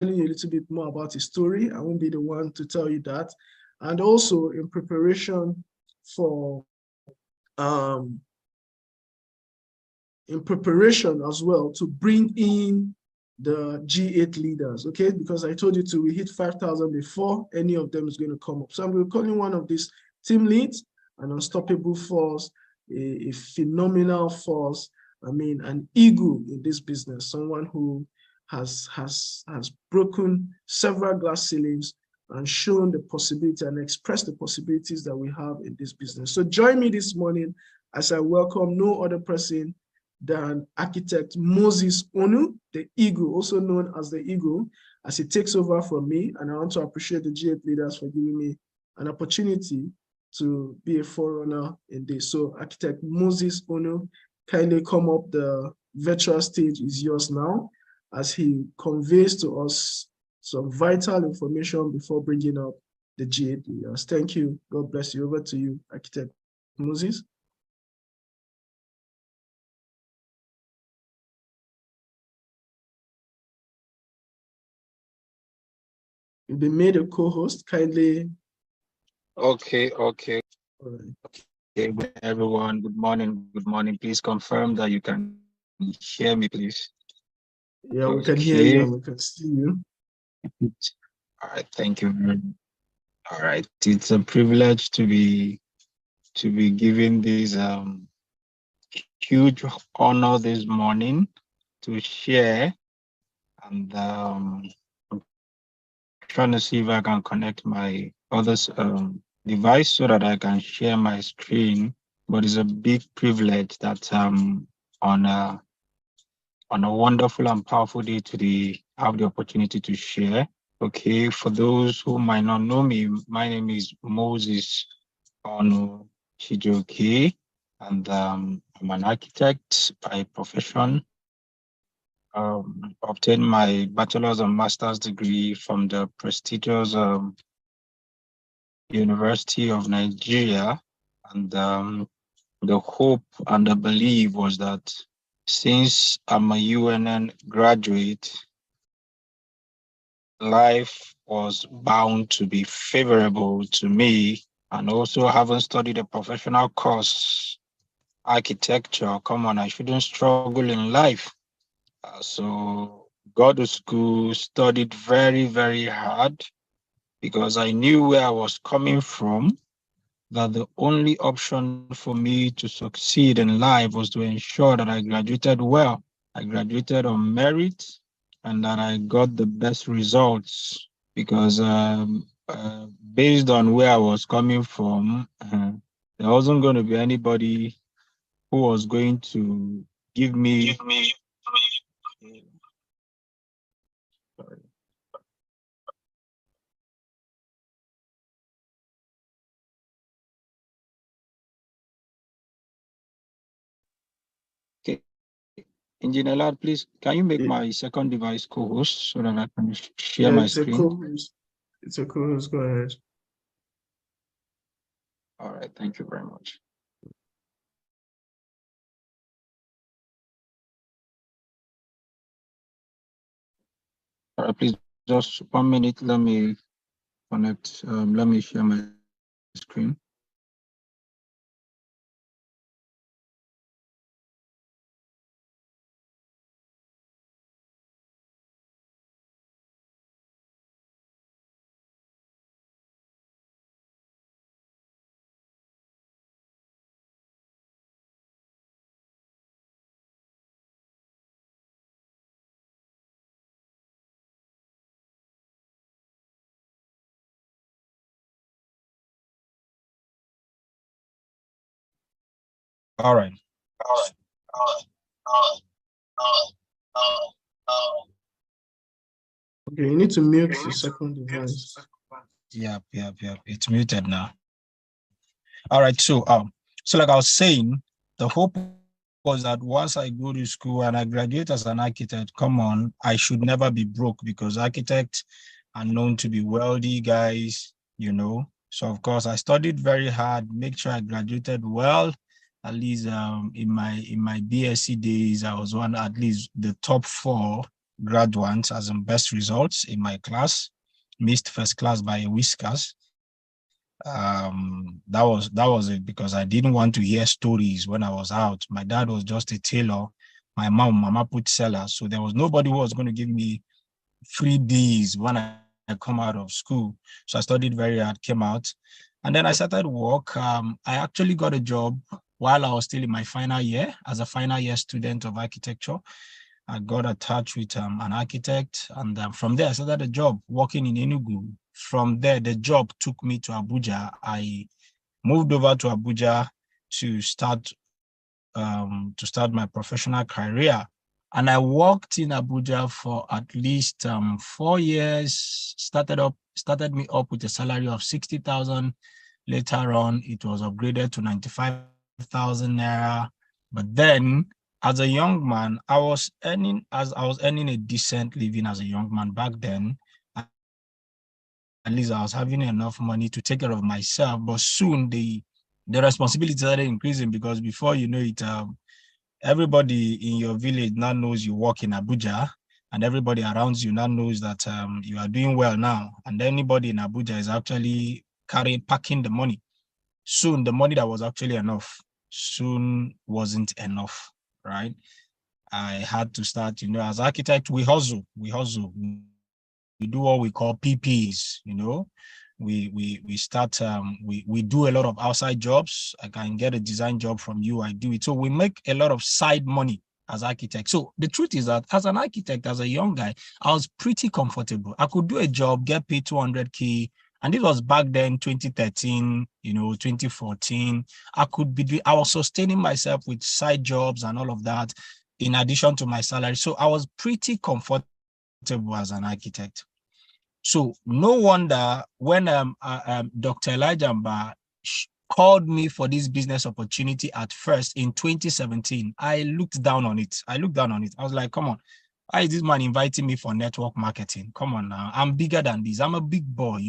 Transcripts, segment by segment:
you a little bit more about his story. I won't be the one to tell you that. And also in preparation for as well to bring in the G8 leaders, okay? Because I told you we hit 5,000 before any of them is going to come up. So I'm going to call in one of these team leads, an unstoppable force, a phenomenal force. I mean, an eagle in this business, someone who has broken several glass ceilings and shown the possibility and expressed the possibilities that we have in this business. So join me this morning as I welcome no other person than architect Moses Onu, the Eagle, also known as the Eagle, as he takes over from me. And I want to appreciate the G8 leaders for giving me an opportunity to be a forerunner in this. So architect Moses Onu, kindly come up. The virtual stage is yours now as he conveys to us some vital information before bringing up the G8 leaders. Thank you. God bless you. Over to you, architect Moses. You've been made a co-host. Kindly. Okay. Right. Okay, everyone. Good morning. Good morning. Please confirm that you can hear me, please. Yeah, we can hear you and we can see you. All right. Thank you. All right. It's a privilege to be given this huge honor this morning to share, and I'm trying to see if I can connect my other device so that I can share my screen. But it's a big privilege that on a wonderful and powerful day today have the opportunity to share. Okay, for those who might not know me, my name is Moses Onu Chijoke, and I'm an architect by profession. Obtained my bachelor's and master's degree from the prestigious University of Nigeria, and the hope and the belief was that since I'm a UNN graduate, life was bound to be favorable to me, and also having studied a professional course, architecture, come on, I shouldn't struggle in life. So got to school, studied very, very hard because I knew where I was coming from, that the only option for me to succeed in life was to ensure that I graduated well. I graduated on merit and that I got the best results because based on where I was coming from, there wasn't going to be anybody who was going to give me sorry. Okay. Engineer Lad, please, can you make my second device co-host so that I can share my screen? It's a co-host. Go ahead. All right. Thank you very much. All right, please, just 1 minute. Let me connect. Let me share my screen. All right. Okay, you need to mute the second device. Yep. It's muted now. All right. So like I was saying, the hope was that once I go to school and I graduate as an architect, come on, I should never be broke because architects are known to be wealthy guys, you know. So of course I studied very hard, make sure I graduated well. At least in my BSc days, I was one at least the top 4 graduates as in best results in my class, missed first class by a whiskers. That was it, because I didn't want to hear stories when I was out. My dad was just a tailor. My mama put seller. So there was nobody who was going to give me free D's when I come out of school. So I studied very hard, came out, and then I started work. I actually got a job while I was still in my final year as a final year student of architecture. I got attached with an architect, and from there I started a job working in Enugu. From there, the job took me to Abuja. I moved over to Abuja to start my professional career. And I worked in Abuja for at least 4 years, started me up with a salary of 60,000. Later on, it was upgraded to 95,000 naira. But then, as a young man, I was earning a decent living as a young man back then. At least I was having enough money to take care of myself. But soon the responsibility started increasing, because before you know it, everybody in your village now knows you work in Abuja, and everybody around you now knows that you are doing well now. And anybody in Abuja is actually packing the money. Soon, the money that was actually enough soon wasn't enough, right? I had to start, as architect, we hustle. We do what we call PPs, we start, we do a lot of outside jobs. I can get a design job from you, I do it. So we make a lot of side money as architects. So the truth is that as an architect, as a young guy, I was pretty comfortable. I could do a job, get paid 200K. And this was back then, 2013, 2014. I was sustaining myself with side jobs and all of that, in addition to my salary. So I was pretty comfortable as an architect. So no wonder when Dr. Elijah Mbah called me for this business opportunity at first in 2017, I looked down on it. I was like, come on, why is this man inviting me for network marketing? Come on now, I'm bigger than this. I'm a big boy,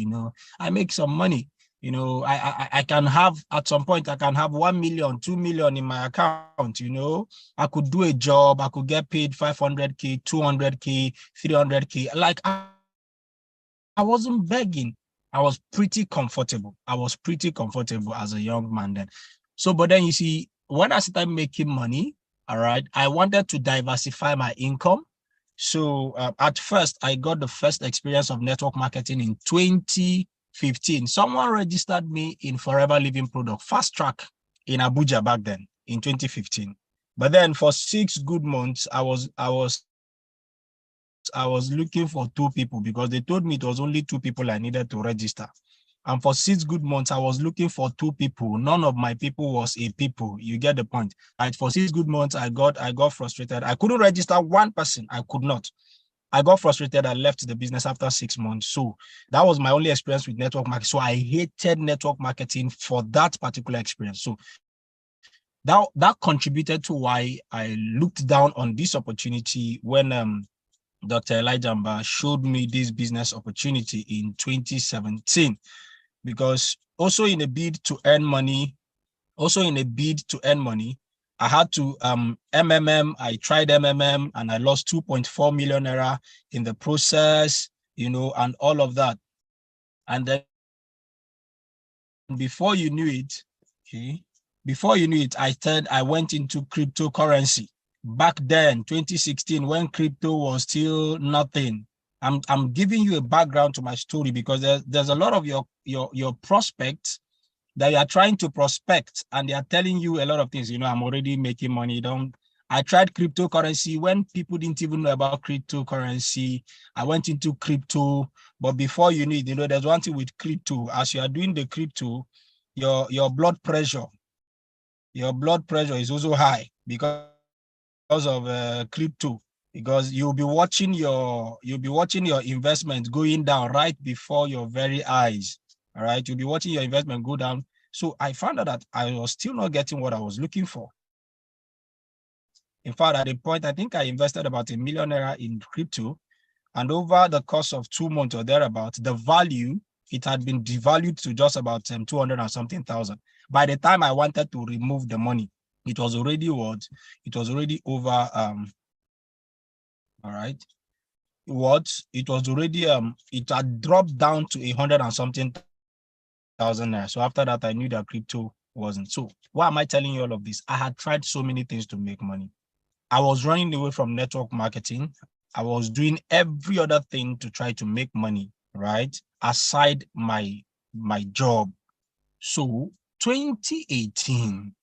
I make some money. I can have, at some point, I can have 1 million, 2 million in my account, I could do a job, I could get paid 500K, 200K, 300K. Like, I wasn't begging. I was pretty comfortable. As a young man then. So, but then you see, when I started making money, all right, I wanted to diversify my income. So at first, I got the first experience of network marketing in 2015. Someone registered me in Forever Living Product, Fast Track in Abuja back then in 2015. But then for 6 good months, I was looking for 2 people, because they told me it was only 2 people I needed to register. And for 6 good months, I was looking for 2 people. None of my people was a people. You get the point. Right? For 6 good months, I got frustrated. I couldn't register 1 person. I could not. I got frustrated. I left the business after 6 months. So that was my only experience with network marketing. So I hated network marketing for that particular experience. So that contributed to why I looked down on this opportunity when Dr. Elijah Mbah showed me this business opportunity in 2017, because also in a bid to earn money, I had to MMM. I tried MMM and I lost 2.4 million naira in the process, and all of that. And then before you knew it, I went into cryptocurrency. Back then, 2016, when crypto was still nothing. I'm giving you a background to my story, because there's a lot of your prospects that you are trying to prospect, and they are telling you a lot of things. I'm already making money. I tried cryptocurrency when people didn't even know about cryptocurrency. I went into crypto, but before you need, there's one thing with crypto. As you are doing the crypto, your blood pressure is also high because of crypto, because you'll be watching your investment going down right before your very eyes. All right, you'll be watching your investment go down. So I found out that I was still not getting what I was looking for. In fact, at a point, I think I invested about $1 million in crypto, and over the course of 2 months or thereabout, the value, it had been devalued to just about 200 and something thousand. By the time I wanted to remove the money, it was already what? It was already over, all right. what? It was already it had dropped down to 100 and something thousand naira. So after that, I knew that crypto wasn't. So why am I telling you all of this? I had tried so many things to make money. I was running away from network marketing. I was doing every other thing to try to make money, right? Aside my job. So 2018,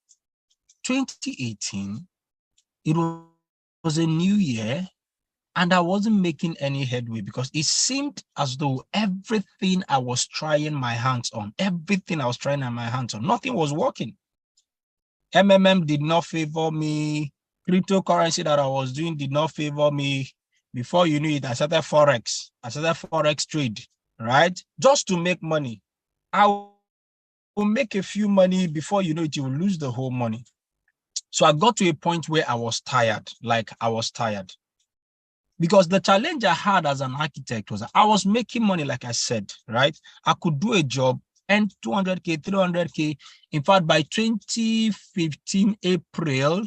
it was a new year, and I wasn't making any headway because it seemed as though everything I was trying my hands on, nothing was working. MMM did not favor me. Cryptocurrency that I was doing did not favor me. Before you knew it, I started Forex. Trade, right? Just to make money. I will make a few money. Before you know it, you will lose the whole money. So I got to a point where I was tired. Because the challenge I had as an architect was I was making money, like I said, right? I could do a job and 200K, 300K. In fact, by 2015 April,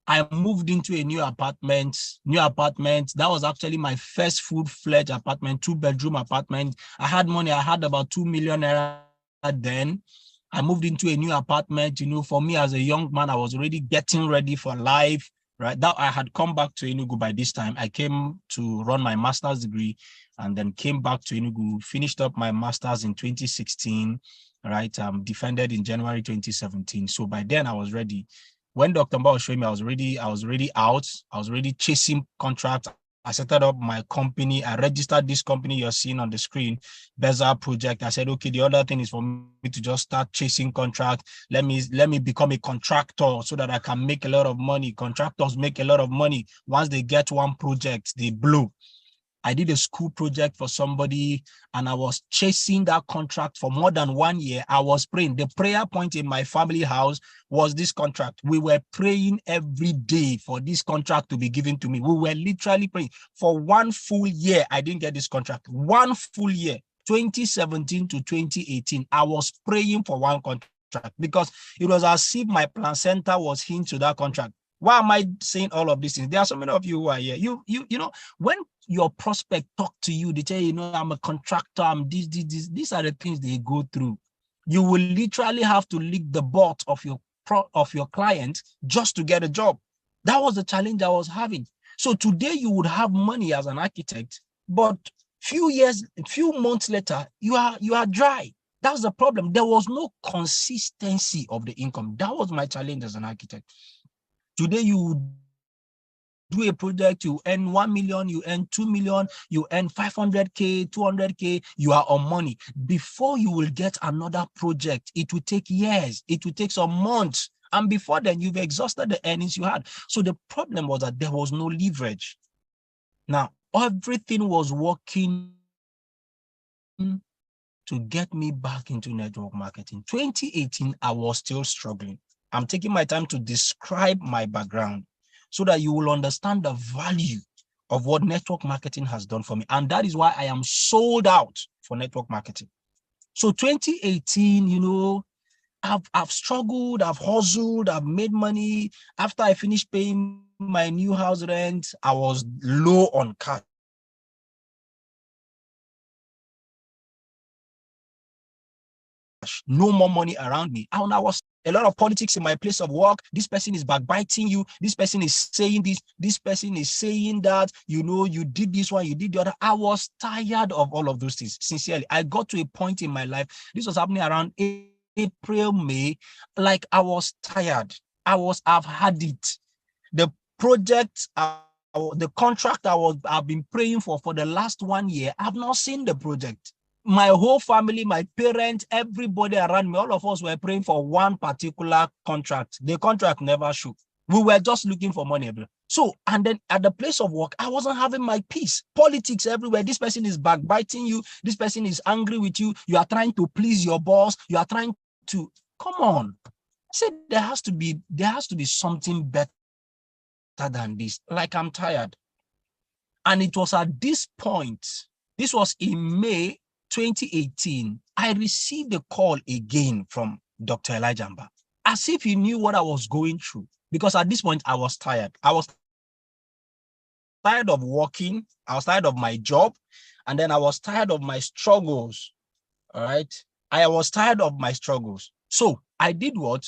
I moved into a new apartment. That was actually my first full-fledged apartment, 2-bedroom apartment. I had money. I had about 2 million naira then. I moved into a new apartment. For me as a young man, I was already getting ready for life, right? That I had come back to Enugu by this time. I came to run my master's degree and then came back to Enugu, finished up my master's in 2016, right? Defended in January 2017. So by then I was ready. When Dr. Mba was showing me, I was already out. I was already chasing contracts. I set up my company. I registered this company you're seeing on the screen, Beza Project. I said, okay, the other thing is for me to just start chasing contracts. Let me become a contractor so that I can make a lot of money. Contractors make a lot of money. Once they get one project, they blow. I did a school project for somebody and I was chasing that contract for more than 1 year. I was praying. The prayer point in my family house was this contract. We were praying every day for this contract to be given to me. We were literally praying. For 1 full year, I didn't get this contract. 1 full year, 2017 to 2018, I was praying for one contract because it was as if my placenta was hinged to that contract. Why am I saying all of these things? There are so many of you who are here. You know, when your prospect talk to you, they tell you, I'm a contractor, I'm this. These are the things they go through. You will literally have to lick the butt of your client just to get a job. That was the challenge I was having. So today you would have money as an architect, but few months later, you are dry. That was the problem. There was no consistency of the income. That was my challenge as an architect. Today you do a project, you earn 1 million, you earn 2 million, you earn 500K, 200K, you are on money. Before you will get another project, it will take years, it will take some months. And before then, you've exhausted the earnings you had. So the problem was that there was no leverage. Now, everything was working to get me back into network marketing. 2018, I was still struggling. I'm taking my time to describe my background so that you will understand the value of what network marketing has done for me. And that is why I am sold out for network marketing. So 2018, I've struggled, I've hustled, I've made money. After I finished paying my new house rent, I was low on cash. No more money around me. And I was a lot of politics in my place of work. This person is backbiting you. This person is saying this. This person is saying that, you did this one, you did the other. I was tired of all of those things. Sincerely, I got to a point in my life. This was happening around April, May. Like I was tired. I've had it. The project, the contract I've been praying for the last 1 year, I've not seen the project. My whole family, my parents, everybody around me, all of us were praying for one particular contract. The contract never showed. We were just looking for money. So, and then at the place of work, I wasn't having my peace. Politics everywhere. This person is backbiting you. This person is angry with you. You are trying to please your boss. You are trying to, come on. I said there has to be something better than this. Like, I'm tired. And it was at this point, this was in May 2018, I received a call again from Dr. Elijah Mba, as if he knew what I was going through. Because at this point, I was tired. I was tired of working. I was tired of my job. And then I was tired of my struggles. All right. I was tired of my struggles. So I did what?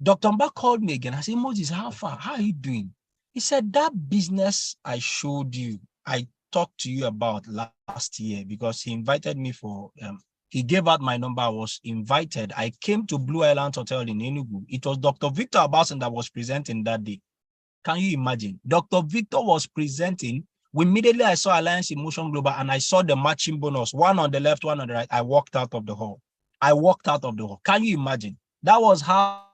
Dr. Mba called me again. I said, Moses, how far? How are you doing? He said, that business I showed you, I talked to you about last year, because he invited me for, he gave out my number. I was invited. I came to Blue Island Hotel in Enugu. It was Dr. Victor Abasin that was presenting that day. Can you imagine? Dr. Victor was presenting. Immediately I saw Alliance in Motion Global and I saw the matching bonus, one on the left, one on the right. I walked out of the hall. I walked out of the hall. Can you imagine? That was how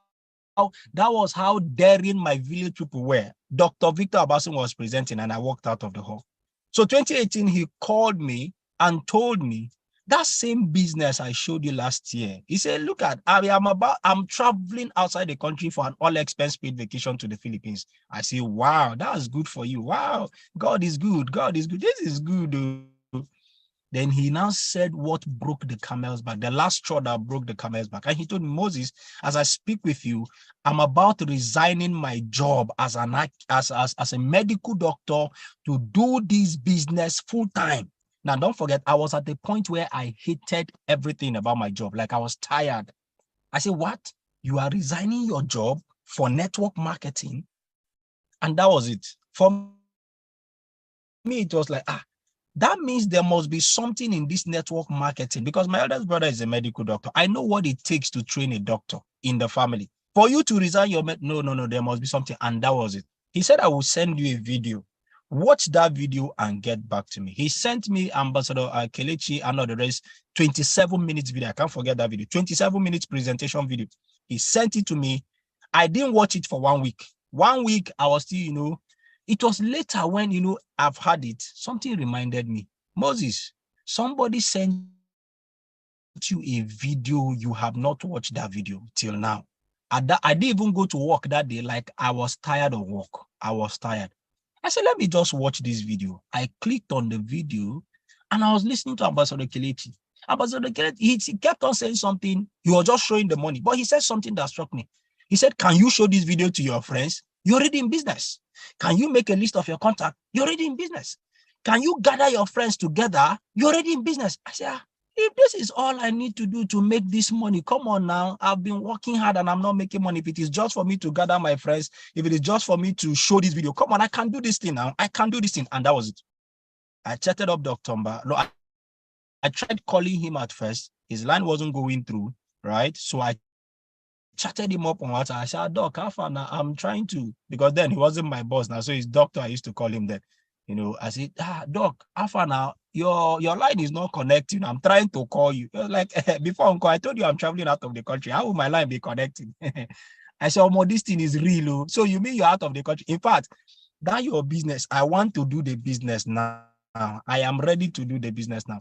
daring my village people were. Dr. Victor Abasin was presenting and I walked out of the hall. So 2018, he called me and told me that same business I showed you last year. He said, look at, I'm traveling outside the country for an all-expense paid vacation to the Philippines. I say, wow, that's good for you. Wow, God is good. God is good. This is good. Then he now said what broke the camel's back, the last straw that broke the camel's back. And he told me, Moses, as I speak with you, I'm about resigning my job as a medical doctor to do this business full time. Now, don't forget, I was at the point where I hated everything about my job. Like I was tired. I said, what? You are resigning your job for network marketing? And that was it. For me, it was like, that means there must be something in this network marketing, because my eldest brother is a medical doctor. I know what it takes to train a doctor in the family. For you to resign your no, there must be something. And that was it. He said, I will send you a video. Watch that video and get back to me. He sent me Ambassador Kelechi and all the rest, 27 minutes video. I can't forget that video. 27 minutes presentation video. He sent it to me. I didn't watch it for 1 week. 1 week, I was still, it was later when, I've had it. Something reminded me, Moses, somebody sent you a video. You have not watched that video till now. I didn't even go to work that day. Like I was tired of work. I was tired. I said, let me just watch this video. I clicked on the video and I was listening to Ambassador Kelechi. Ambassador Kelechi, he kept on saying something. He was just showing the money, but he said something that struck me. He said, can you show this video to your friends? You're already in business. Can you make a list of your contacts? You're already in business. Can you gather your friends together? You're already in business. I said, if this is all I need to do to make this money, come on now. I've been working hard and I'm not making money. If it is just for me to gather my friends, if it is just for me to show this video, come on, I can do this thing now. I can do this thing. And that was it. I chatted up Dr. Mba. No, I tried calling him at first. His line wasn't going through, right? So I chatted him up on WhatsApp. I said, Doc, how far now? I'm trying to, because then he wasn't my boss now. So his doctor, I used to call him then. I said, Doc, how far now? Your line is not connecting. I'm trying to call you. Like before, Uncle, I told you I'm traveling out of the country. How will my line be connecting? I said, oh, this thing is real. So you mean you're out of the country? In fact, that your business. I want to do the business now. I am ready to do the business now.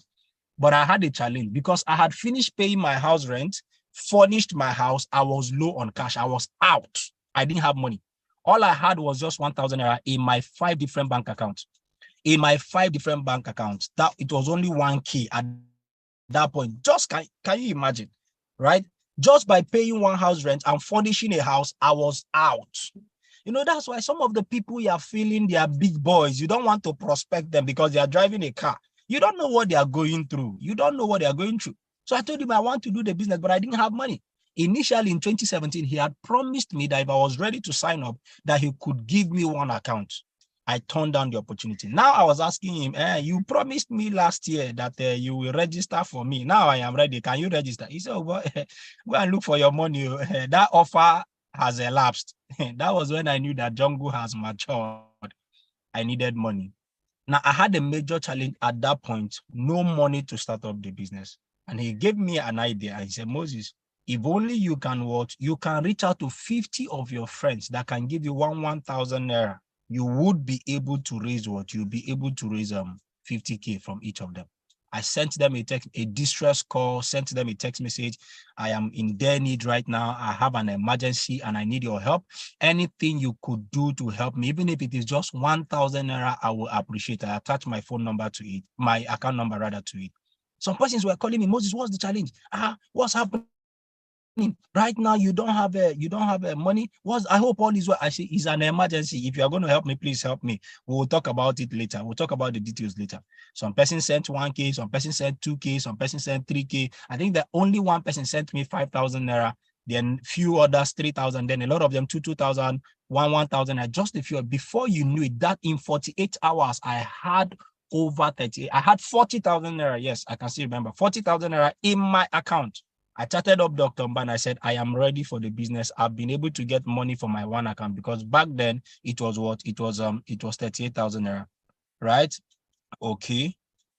But I had a challenge because I had finished paying my house rent, furnished my house. I was low on cash. I was out. I didn't have money. All I had was just 1,000 naira in my 5 different bank accounts. In my 5 different bank accounts, that it was only 1K at that point. Just can you imagine, right? Just by paying one house rent and furnishing a house, I was out. That's why some of the people you are feeling, they are big boys. You don't want to prospect them because they are driving a car. You don't know what they are going through. You don't know what they are going through. So I told him I want to do the business, but I didn't have money. Initially in 2017, he had promised me that if I was ready to sign up, that he could give me one account. I turned down the opportunity. Now I was asking him, you promised me last year that you will register for me. Now I am ready. Can you register? He said, go and look for your money. That offer has elapsed. That was when I knew that Jungle has matured. I needed money. Now I had a major challenge at that point, no money to start up the business. And he gave me an idea. He said, Moses, if only you can reach out to 50 of your friends that can give you 1,000 naira. You would be able to raise what? You'll be able to raise 50K from each of them. I sent them a distress call, sent them a text message. I am in their need right now. I have an emergency and I need your help. Anything you could do to help me, even if it is just 1,000 naira, I will appreciate it. I attach my phone number to it, my account number rather to it. Some persons were calling me, Moses, what's the challenge? What's happening? right now you don't have a money. I hope all is well. I say it's an emergency. If you are going to help me, please help me. We will talk about it later. We'll talk about the details later. Some person sent 1K, some person sent 2K, some person sent 3K. I think that only one person sent me 5,000 naira, then few others 3,000, then a lot of them 2,000, 1,000. I just a few. Before you knew it, that in 48 hours I had over 30. I had 40,000 naira. Yes, I can still remember 40,000 naira in my account. I chatted up Dr. Mba and I said, I am ready for the business. I've been able to get money for my one account because back then it was what? It was 38,000 naira, right? Okay.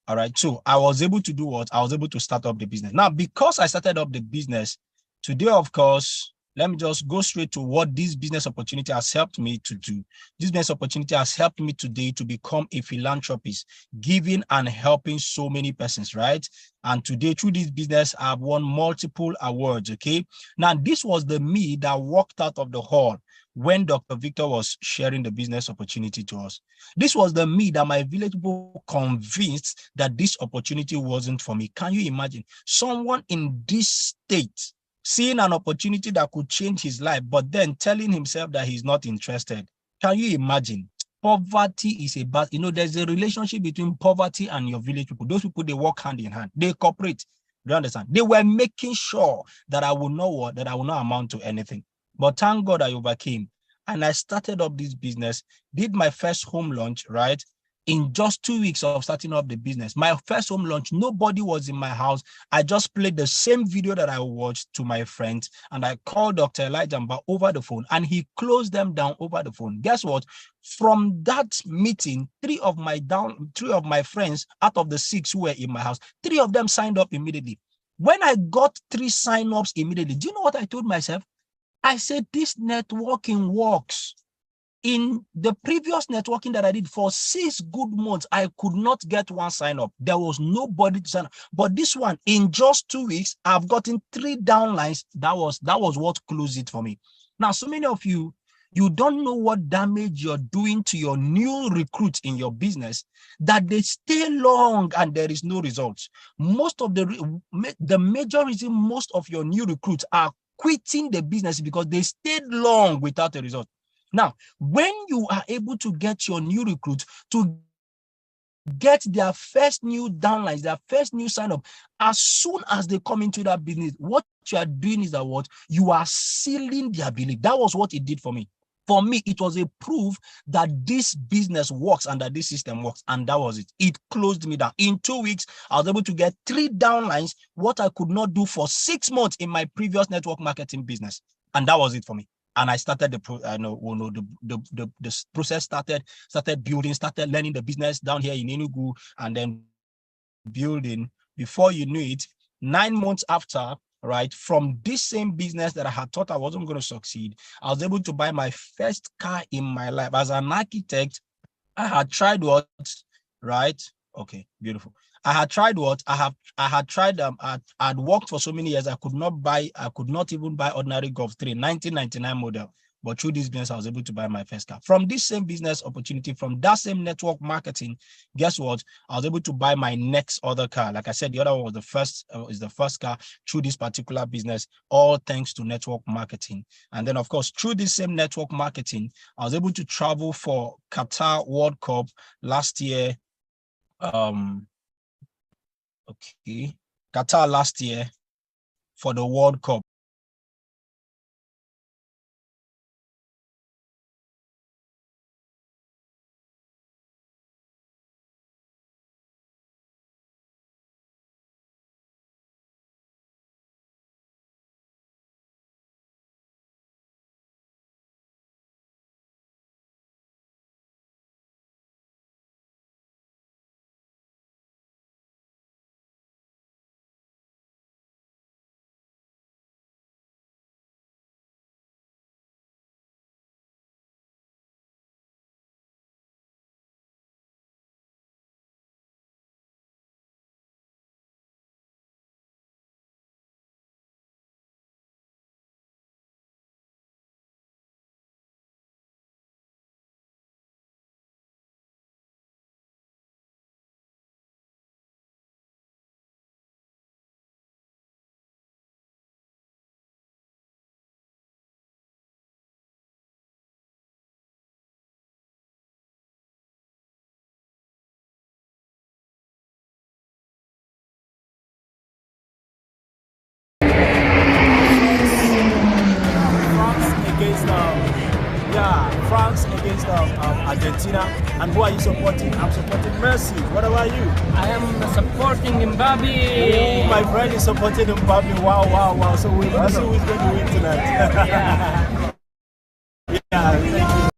All right. So I was able to do what? I was able to start up the business. Now, because I started up the business, today, of course, let me just go straight to what this business opportunity has helped me to do. This business opportunity has helped me today to become a philanthropist, giving and helping so many persons, right? And today, through this business, I've won multiple awards, okay? Now, this was the me that walked out of the hall when Dr. Victor was sharing the business opportunity to us. This was the me that my village people convinced that this opportunity wasn't for me. Can you imagine someone in this state seeing an opportunity that could change his life, but then telling himself that he's not interested? Can you imagine? Poverty is a bad, there's a relationship between poverty and your village people. Those people, they work hand in hand. They cooperate. Do you understand? They were making sure that I will not amount to anything. But thank God I overcame. And I started up this business, did my first home launch, right? In just 2 weeks of starting up the business, my first home launch, nobody was in my house. I just played the same video that I watched to my friends, and I called Dr. Elijah Mba over the phone, and he closed them down over the phone. Guess what? From that meeting, three of my friends out of the 6 who were in my house, 3 of them signed up immediately. When I got 3 sign-ups immediately, do you know what I told myself? I said, this networking works. In the previous networking that I did for 6 good months, I could not get one sign up. There was nobody to sign up. But this one, in just 2 weeks, I've gotten 3 downlines. That was what closed it for me. Now, so many of you don't know what damage you're doing to your new recruits in your business, that they stay long and there is no results. Most of the major reason most of your new recruits are quitting the business because they stayed long without a result. Now, when you are able to get your new recruits to get their first new downlines, their first new sign up, as soon as they come into that business, what you are doing is that what you are sealing their belief. That was what it did for me. For me, it was a proof that this business works and that this system works. And that was it. It closed me down. In 2 weeks, I was able to get 3 downlines, what I could not do for 6 months in my previous network marketing business. And that was it for me. And I started the process, started building, started learning the business down here in Enugu, and then building. Before you knew it, 9 months after, right, from this same business that I had thought I wasn't going to succeed, I was able to buy my first car in my life. As an architect, I had tried what, right? Okay, beautiful. I had tried what? I'd worked for so many years. I could not even buy ordinary Golf 3, 1999 model. But through this business, I was able to buy my first car. From this same business opportunity, from that same network marketing, guess what? I was able to buy my next other car. Like I said, the other one was the first car through this particular business, all thanks to network marketing. And then, of course, through this same network marketing, I was able to travel for Qatar World Cup last year. Qatar last year for the World Cup. Argentina. And who are you supporting? I'm supporting Messi. What about you? I am supporting Mbappe. Oh, my friend is supporting Mbappe. Wow, wow, wow. So we'll see who's going to win tonight. Yeah, thank you.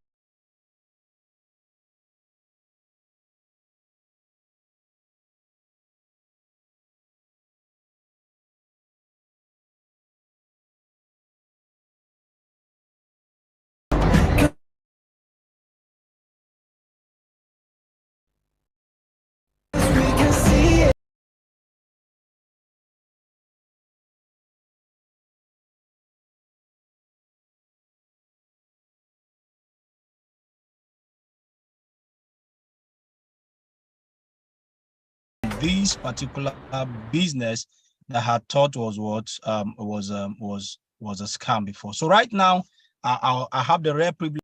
This particular business that I thought was a scam before. So right now, I have the rare privilege